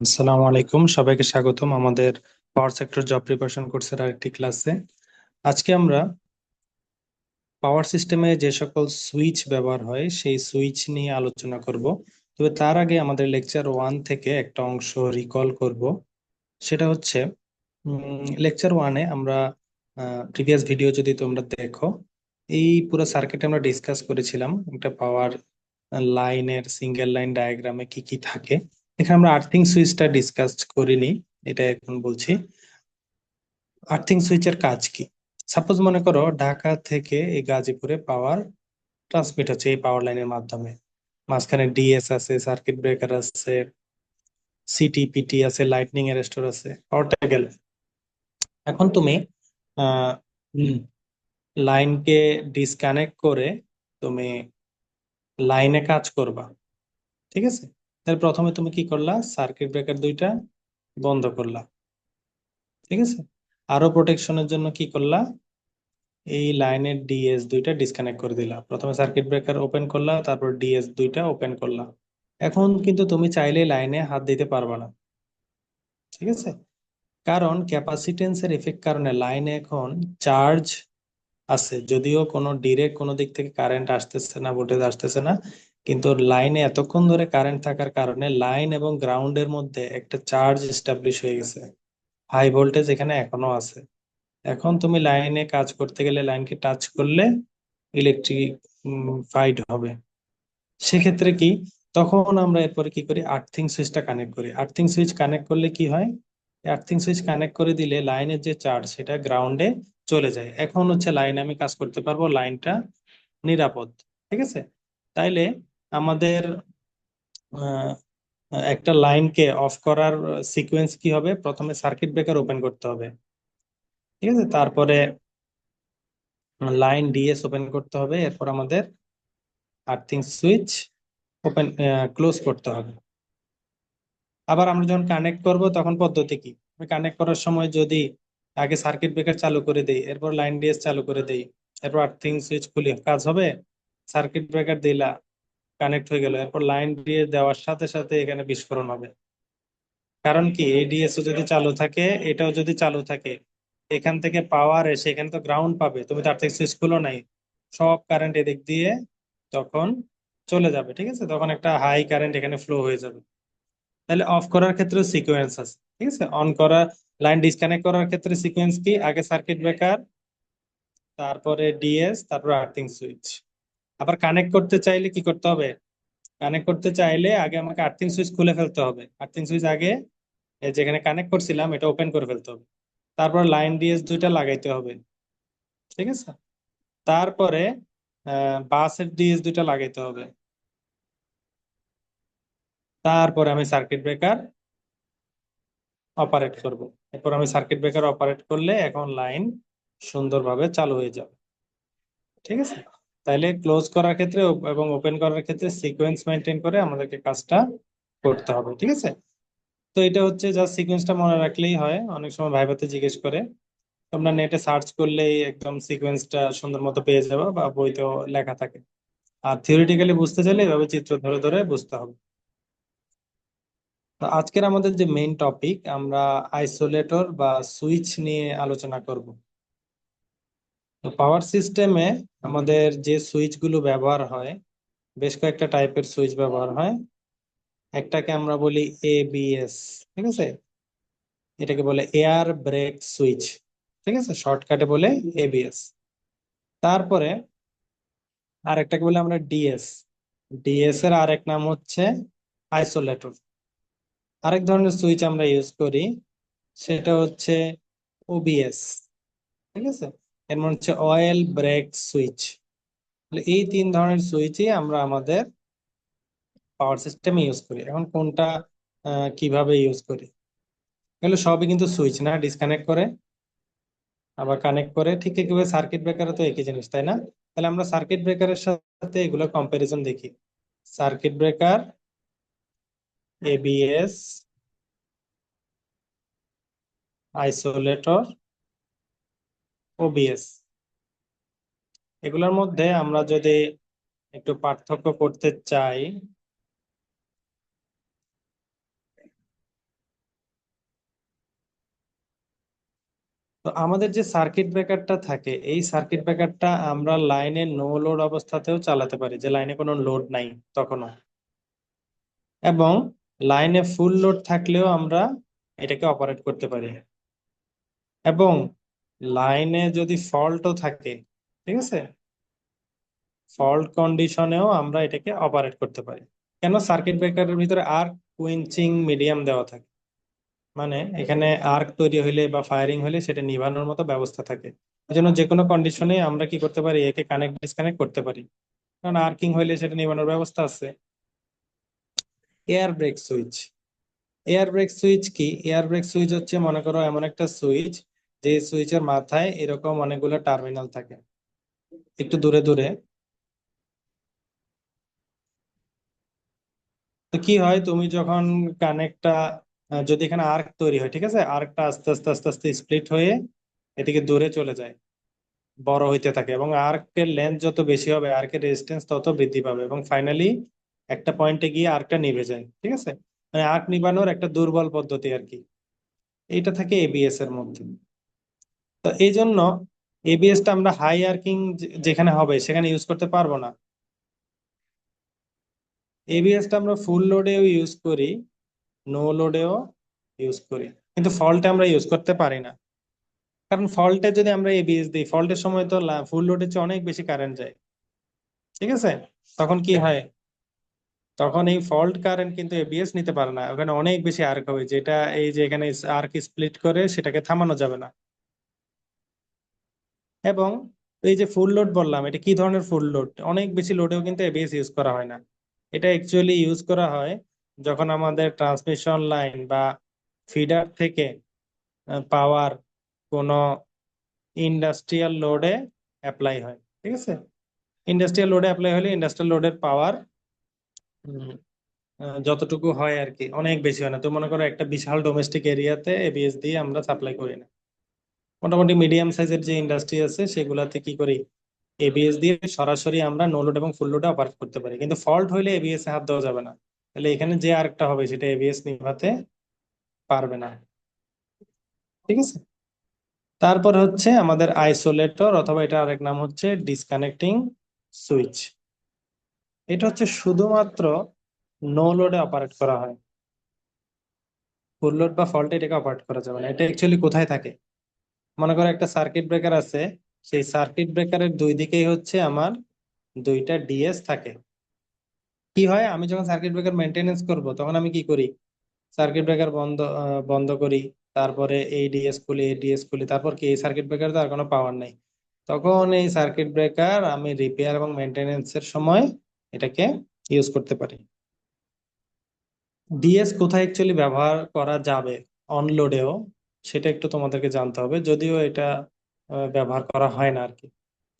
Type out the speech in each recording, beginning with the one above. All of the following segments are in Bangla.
আসসালামু আলাইকুম, সবাইকে স্বাগতম আমাদের পাওয়ার সেক্টর জব প্রিপারেশন কোর্সের আরেকটি ক্লাসে। আজকে আমরা পাওয়ার সিস্টেমে যে সকল সুইচ ব্যবহার হয় সেই সুইচ নিয়ে আলোচনা করব। তবে তার আগে আমাদের লেকচার 1 থেকে একটা অংশ রিকল করব। সেটা হচ্ছে লেকচার 1-এ আমরা প্রিভিয়াস ভিডিও যদি তোমরা দেখো, এই পুরো সার্কিট আমরা ডিসকাস করেছিলাম। একটা পাওয়ার লাইনের সিঙ্গেল লাইন ডায়াগ্রামে কি কি থাকে। এখানে আমরা আর্থিং সুইচটা ডিসকাস করিনি, এটা এখন বলছি। আর্থিং সুইচের কাজ কি? সাপোজ মনে করো ঢাকা থেকে এই গাজীপুরে পাওয়ার ট্রান্সমিট হচ্ছে এই পাওয়ার লাইনের মাধ্যমে। মাঝখানে ডিএস আছে, সার্কিট ব্রেকার আছে, সিটি পিটি আছে, লাইটনিং অ্যারেস্টর আছে, পাওয়ারটা গেল। এখন তুমি আহ লাইনকে ডিসকানেক্ট করে তুমি লাইনে কাজ করবা, ঠিক আছে? তাহলে প্রথমে তুমি কি করলা, সার্কিট ব্রেকার দুইটা বন্ধ করলা, ঠিক আছে? আরো প্রোটেকশনের জন্য কি করলা, এই লাইনের ডিএস দুইটা ডিসকানেক্ট করে দিলা। প্রথমে সার্কিট ব্রেকার ওপেন করলা, তারপর ডিএস দুইটা ওপেন করলা। এখন কিন্তু তুমি চাইলে লাইনে হাত দিতে পারবা না, ঠিক আছে? কারণ ক্যাপাসিটেন্সের এফেক্ট কারণে লাইনে এখন চার্জ আছে, যদিও কোনো ডিরেক্ট কোনো দিক থেকে কারেন্ট আসতেছে না, ভোল্টেজ আসতেছে না, কিন্তু লাইনে এতক্ষণ ধরে কারেন্ট থাকার কারণে লাইন এবং গ্রাউন্ডের মধ্যে একটা চার্জ এস্টাবলিশ হয়ে গেছে। হাই ভোল্টেজ এখানে এখনো আছে। এখন তুমি লাইনে কাজ করতে গেলে লাইনকে টাচ করলে ইলেকট্রিক ফাইড হবে। সেক্ষেত্রে কি, তখন আমরা এরপরে কি করি, আর্থিং সুইচটা কানেক্ট করি। আর্থিং সুইচ কানেক্ট করলে কি হয়, আর্থিং সুইচ কানেক্ট করে দিলে লাইনের যে চার্জ সেটা গ্রাউন্ডে চলে যায়। এখন হচ্ছে লাইনে আমি কাজ করতে পারবো, লাইনটা নিরাপদ, ঠিক আছে? তাইলে আমাদের আহ, একটা লাইনকে অফ করার সিকোয়েন্স কি হবে, প্রথমে সার্কিট ব্রেকার ওপেন করতে হবে, ঠিক আছে? তারপরে লাইন ডিএস ওপেন করতে হবে, এরপর আমাদের আর্থিং সুইচ ওপেন ক্লোজ করতে হবে। আবার আমরা যখন কানেক্ট করব তখন পদ্ধতি কি, আমি কানেক্ট করার সময় যদি আগে সার্কিট ব্রেকার চালু করে দেই, এরপর লাইন ডিএস চালু করে দেই, এরপর আর্থিং সুইচ খুলি, কাজ হবে? সার্কিট ব্রেকার দিলা, কানেক্ট হয়ে গেল, এরপর লাইন ডিএস দেওয়ার সাথে সাথে এখানে বিস্ফোরণ হবে। কারণ কি, এডিএস যদি চালু থাকে, এটাও যদি চালু থাকে, এখান থেকে পাওয়ার এসে এখানে তো গ্রাউন্ড পাবে, তুমি তো আর্থিং সুইচ খুলো নাই, সব কারেন্ট এদিক দিয়ে তখন চলে যাবে, ঠিক আছে? তখন একটা হাই কারেন্ট এখানে ফ্লো হয়ে যাবে। তাহলে অফ করার ক্ষেত্রে সিকোয়েন্স আছে, ঠিক আছে? অন করা, লাইন ডিসকানেক্ট করার ক্ষেত্রে সিকোয়েন্স কি, আগে সার্কিট ব্রেকার, তারপরে ডিএস, তারপর আর্থিং সুইচ। আবার কানেক্ট করতে চাইলে কি করতে হবে, কানেক্ট করতে চাইলে আগে আমাকে আর্থিং সুইচ খুলে ফেলতে হবে। আর্থিং সুইচ আগে যেখানে কানেক্ট করছিলাম এটা ওপেন করে ফেলতে হবে, তারপর লাইন ডিএস দুইটা লাগাইতে হবে, ঠিক আছে? তারপরে বাসের ডিএস দুইটা লাগাইতে হবে, তারপরে আমি সার্কিট ব্রেকার অপারেট করব। এরপর আমি সার্কিট ব্রেকার অপারেট করলে এখন লাইন সুন্দরভাবে চালু হয়ে যাবে, ঠিক আছে? তাইলে ক্লোজ করার ক্ষেত্রে এবং ওপেন করার ক্ষেত্রে সিকোয়েন্স মেনটেন করে আমাদেরকে কাজটা করতে হবে, ঠিক আছে? তো এটা হচ্ছে জাস্ট সিকোয়েন্সটা মনে রাখলেই হয়। অনেক সময় ভাইভাতে জিজ্ঞেস করে, তোমরা নেটে সার্চ করলেই একদম সিকোয়েন্সটা সুন্দর মতো পেয়ে যাবে, বা বইতেও লেখা থাকে। আর থিওরিটিক্যালি বুঝতে চাইলে এভাবে চিত্র ধরে ধরে বুঝতে হবে। তো আজকের আমাদের যে মেইন টপিক, আমরা আইসোলেটর বা সুইচ নিয়ে আলোচনা করব। তো পাওয়ার সিস্টেমে আমাদের যে সুইচ গুলো ব্যবহার হয়, বেশ কয়েকটা টাইপের সুইচ ব্যবহার হয়। একটাকে আমরা বলি এবিএস, ঠিক আছে? এটাকে বলে এয়ার ব্রেক সুইচ, ঠিক আছে? শর্টকাটে বলে এবিএস। তারপরে আরেকটাকে বলে আমরা ডিএস। ডিএস এর আরেক নাম হচ্ছে আইসোলেটর। আরেক ধরনের সুইচ আমরা ইউজ করি, সেটা হচ্ছে ওবিএস, ঠিক আছে? এর মানে হচ্ছে অয়েল ব্রেক সুইচ। এই তিন ধরনের সুইচই আমরা আমাদের পাওয়ার সিস্টেমে ইউজ করি। এখন কোনটা কিভাবে ইউজ করি, এগুলো সবই কিন্তু সুইচ না, ডিসকানেক্ট করে আবার কানেক্ট করে, ঠিক একইভাবে সার্কিট ব্রেকারও তো একই জিনিস, তাই না? তাহলে আমরা সার্কিট ব্রেকারের সাথে এগুলো কম্পারিজন দেখি। Circuit breaker, ABS, isolator, OBS. এগুলোর মধ্যে আমরা যদি একটু পার্থক্য করতে চাই, তো আমাদের যে সার্কিট ব্রেকারটা থাকে, এই সার্কিট ব্রেকারটা আমরা লাইনে নো লোড অবস্থাতেও চালাতে পারি, যে লাইনে কোনো লোড নাই তখনও, এবং লাইনে ফুল লোড থাকলেও আমরা এটাকে অপারেট করতে পারি, এবং লাইনে যদি ফল্টও থাকে, ঠিক আছে, ফল্ট কন্ডিশনেও আমরা এটাকে অপারেট করতে পারি। কেন? সার্কিট ব্রেকারের ভিতরে আর্ক কুইন্চিং মিডিয়াম দেওয়া থাকে, মানে এখানে আর্ক তৈরি হইলে বা ফায়ারিং হলে সেটা নিভানোর মতো ব্যবস্থা থাকে। এই জন্য যে কোনো কন্ডিশনে আমরা কি করতে পারি, একে কানেক্ট ডিসকানেক্ট করতে পারি, কারণ আর্কিং হইলে সেটা নিভানোর ব্যবস্থা আছে। Air brake switch. Air brake switch কি? এয়ার ব্রেক সুইচ হচ্ছে, মনে করো এমন একটা সুইচ, যে সুইচের মাথায় এরকম অনেকগুলো টার্মিনাল থাকে একটু দূরে দূরে। তো কি হয়, তুমি যখন কানেক্টটা, যদি এখানে আর্ক তৈরি হয়, ঠিক আছে, আর্কটা আস্তে আস্তে আস্তে আস্তে স্প্লিট হয়ে এদিকে দূরে চলে যায়, বড় হইতে থাকে, এবং আর্কের লেন্থ যত বেশি হবে আর্কের রেজিস্ট্যান্স তত বৃদ্ধি পাবে, এবং ফাইনালি একটা পয়েন্টে গিয়ে আর্কটা নিভে যায়, ঠিক আছে। মানে আর্ক নিভানোর একটা দুর্বল পদ্ধতি আর কি, এইটা থাকে এবিএস এর মধ্যে। তো এই জন্য এবিএসটা আমরা হাই আর্কিং যেখানে হবে সেখানে ইউজ করতে পারবো না। এবিএসটা আমরা ফুল লোডেও ইউজ করি, নো লোডেও ইউজ করি, কিন্তু ফল্টে আমরা ইউজ করতে পারি না। কারণ ফল্টে যদি আমরা এবিএস দিই, ফল্টের সময় তো ফুল লোডের চেয়ে অনেক বেশি কারেন্ট যায়, ঠিক আছে। তখন কি হয়, তখন এই ফল্ট কারেন্ট কিন্তু এবিএস নিতে পারে না, ওখানে অনেক বেশি আর্ক হবে, যেটা এই যে এখানে আর্ক স্প্লিট করে সেটাকে থামানো যাবে না। এবং এই যে ফুল লোড বললাম, এটা কি ধরনের ফুল লোড? অনেক বেশি লোডেও কিন্তু এবিএস ইউজ করা হয় না। এটা অ্যাকচুয়ালি ইউজ করা হয় যখন আমাদের ট্রান্সমিশন লাইন বা ফিডার থেকে পাওয়ার কোনো ইন্ডাস্ট্রিয়াল লোডে অ্যাপ্লাই হয়, ঠিক আছে। ইন্ডাস্ট্রিয়াল লোডে অ্যাপ্লাই হলে ইন্ডাস্ট্রিয়াল লোডের পাওয়ার যতটুকু হয় আর কি, অনেক বেশি হয় না। তো মনে করো একটা বিশাল ডোমেস্টিক এরিয়াতে এবিএস দিয়ে আমরা সাপ্লাই করি না, মোটামুটি মিডিয়াম সাইজের যে ইন্ডাস্ট্রি আছে সেগুলাতে কি করি, এবিএস দিয়ে সরাসরি আমরা নো লোড এবং ফুল লোডে অপারেট করতে পারি। কিন্তু ফল্ট হইলে এবিএস এ হাত দেওয়া যাবে না, তাহলে এখানে যে আরেকটা হবে সেটা এবিএস নিভাতে পারবে না, ঠিক আছে। তারপর হচ্ছে আমাদের আইসোলেটর, অথবা এটা আরেক নাম হচ্ছে ডিসকানেক্টিং সুইচ। এটা হচ্ছে শুধুমাত্র নো লোডে অপারেট করা হয়, ফুল লোড বা ফল্টে এটাকে অপারেট করা যাবে না। এটা অ্যাকচুয়ালি কোথায় থাকে? মনে করো একটা সার্কিট ব্রেকার আছে, সেই সার্কিট ব্রেকারের দুই দিকেই হচ্ছে আমার দুইটা ডিএস থাকে। কি হয়, আমি যখন সার্কিট ব্রেকার মেনটেনেন্স করব তখন আমি কি করি, সার্কিট ব্রেকার বন্ধ করি, তারপরে এই ডিএস খুলি, এই ডিএস খুলি, তারপর কি এই সার্কিট ব্রেকার তো আর কোনো পাওয়ার নেই, তখন এই সার্কিট ব্রেকার আমি রিপেয়ার এবং মেনটেনেন্স এর সময় এটাকে ইউজ করতে পারি। ডিএস কোথায় অ্যাকচুয়ালি ব্যবহার করা যাবে অনলোডেও, সেটা একটু তোমাদেরকে জানতে হবে, যদিও এটা ব্যবহার করা হয় না আর কি।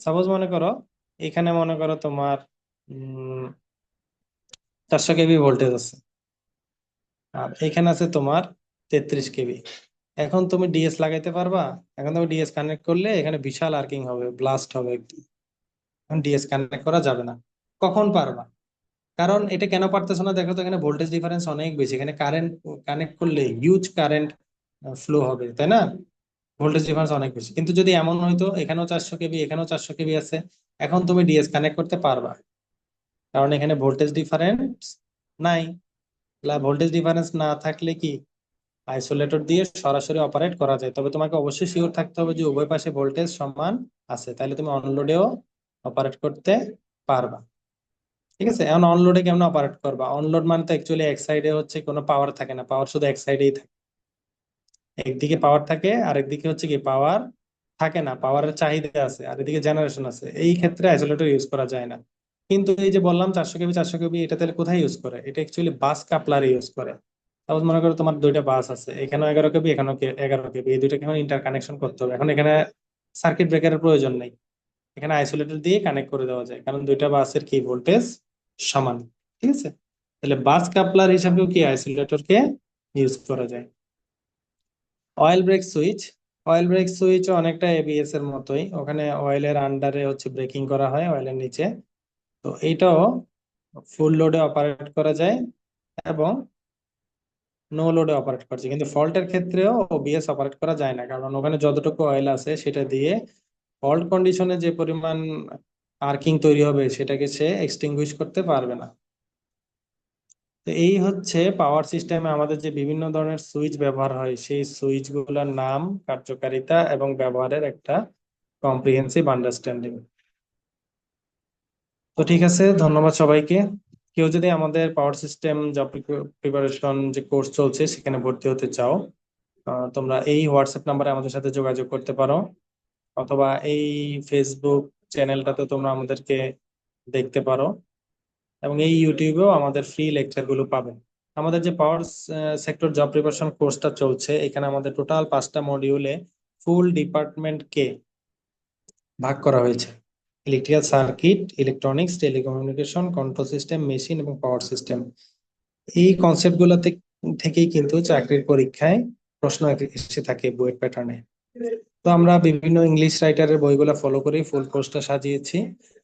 সাপোজ মনে করো, এখানে মনে করো তোমার 400 কেভি ভোল্টেজ আছে, আর এখানে আছে তোমার 33 কেভি। এখন তুমি ডিএস লাগাইতে পারবা? এখন তুমি ডিএস কানেক্ট করলে এখানে বিশাল আর্কিং হবে, ব্লাস্ট হবে একদম। এখন ডিএস কানেক্ট করা যাবে না। কখন পারবা? কারণ এটা কেন পারতেছো না দেখো তো, এখানে ভোল্টেজ ডিফারেন্স অনেক বেশি, এখানে কারেন্ট কানেক্ট করলে হিউজ কারেন্ট ফ্লো হবে, তাই না? ভোল্টেজ ডিফারেন্স অনেক বেশি। কিন্তু যদি এমন হইতো এখানেও 400 কেভি এখানেও 400 কেভি আছে, এখন তুমি ডিএস কানেক্ট করতে পারবা, কারণ এখানে ভোল্টেজ ডিফারেন্স নাই। ভোল্টেজ ডিফারেন্স না থাকলে কি আইসোলেটর দিয়ে সরাসরি অপারেট করা যায়, তবে তোমাকে অবশ্যই শিওর থাকতে হবে যে উভয় পাশে ভোল্টেজ সমান আছে, তাহলে তুমি অনলোডেও অপারেট করতে পারবা, ঠিক আছে। এখন অনলোডে কেমন অপারেট করবা? অনলোড মানে তো অ্যাকচুয়ালি এক সাইডে হচ্ছে কোনো পাওয়ার থাকে না, পাওয়ার শুধু এক সাইডেই থাকে, একদিকে পাওয়ার থাকে আর একদিকে হচ্ছে কি পাওয়ার থাকে না, পাওয়ারের চাহিদা আছে আর এদিকে জেনারেশন আছে, এই ক্ষেত্রে আইসোলেটর ইউজ করা যায় না। কিন্তু এই যে বললাম 400 কেভি এটা তাহলে কোথায় ইউজ করে? এটা অ্যাকচুয়ালি বাস কাপলারে ইউজ করে। তারপর মনে করো তোমার দুইটা বাস আছে, এখানেও 11 কেভি এখানেও 11 কেভি, এই দুইটাকে এখন ইন্টার কানেকশন করতে হবে। এখন এখানে সার্কিট ব্রেকারের প্রয়োজন নেই, এখানে আইসোলেটর দিয়ে কানেক্ট করে দেওয়া যায়, কারণ দুইটা বাসের কি ভোল্টেজ সমান, ঠিক আছে। তাহলে বাস কাপলার হিসাবেও কি আইসোলেটরকে ইউজ করা যায়। Oil brake switch. Oil brake switch অনেকটা এবিএস এর মতোই, ওখানে অয়েলের আন্ডারে হচ্ছে ব্রেকিং করা হয় অয়েলের নিচে। তো এইটাও ফুল লোডে অপারেট করা যায়, এবং নো লোডে অপারেট করছে, কিন্তু ফল্টের ক্ষেত্রেও ওবিএস অপারেট করা যায় না, কারণ ওখানে যতটুকু অয়েল আছে সেটা দিয়ে ফল্ট কন্ডিশনে যে পরিমাণ আর্কিং তৈরি হবে সেটাকে সে এক্সটিংগুইশ করতে পারবে না। তো এই হচ্ছে পাওয়ার সিস্টেমে আমাদের যে বিভিন্ন ধরনের সুইচ ব্যবহার হয়, সেই সুইচ গুলোর নাম, কার্যকারিতা এবং ব্যবহারের একটা কম্প্রিহেন্সিভ আন্ডারস্ট্যান্ডিং। তো ঠিক আছে, ধন্যবাদ সবাইকে। কেউ যদি আমাদের পাওয়ার সিস্টেম জব প্রিপারেশন যে কোর্স চলছে সেখানে ভর্তি হতে চাও, তোমরা এই হোয়াটসঅ্যাপ নাম্বারে আমাদের সাথে যোগাযোগ করতে পারো, অথবা এই ফেসবুক চ্যানেলটাতে তোমরা আমাদেরকে দেখতে পারো, এবং এই ইউটিউবেও আমাদের ফ্রি লেকচার গুলো পাবেন। আমাদের যে পাওয়ার সেক্টর জব প্রিপারেশন কোর্সটা চলছে, এখানে আমাদের টোটাল 5টা মডিউলে ফুল ডিপার্টমেন্টকে ভাগ করা হয়েছে: electrical circuit, electronics, telecommunication, control system, machine এবং পাওয়ার সিস্টেম। এই কনসেপ্ট গুলোতে থেকেই কিন্তু চাকরির পরীক্ষায় প্রশ্ন এসে থাকে বুয়েট প্যাটার্নে। তো আমরা বিভিন্ন ইংলিশ রাইটারের বইগুলো ফলো করে ফুল কোর্সটা সাজিয়েছি,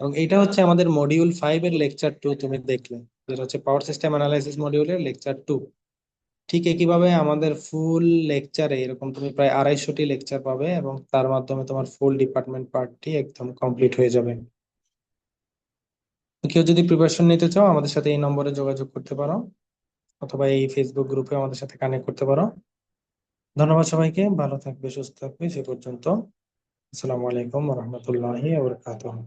এবং এটা হচ্ছে আমাদের মডিউল 5 এর লেকচার 2 তুমি দেখলে, যেটা হচ্ছে পাওয়ার সিস্টেম অ্যানালাইসিস মডিউলের লেকচার 2। ঠিক একইভাবে আমাদের ফুল লেকচারে এরকম তুমি প্রায় 250টি লেকচার পাবে, এবং তার মাধ্যমে তোমার ফুল ডিপার্টমেন্ট পার্টটি একদম কমপ্লিট হয়ে যাবে। তো কেউ যদি প্রিপারেশন নিতে চাও, আমাদের সাথে এই নম্বরে যোগাযোগ করতে পারো, অথবা এই ফেসবুক গ্রুপে আমাদের সাথে কানেক্ট করতে পারো। ধন্যবাদ সবাইকে, ভালো থাকবে, সুস্থ থাকবে, সে পর্যন্ত। আসসালামু আলাইকুম রহমতুল্লাহি ওয়া বারাকাতুহু।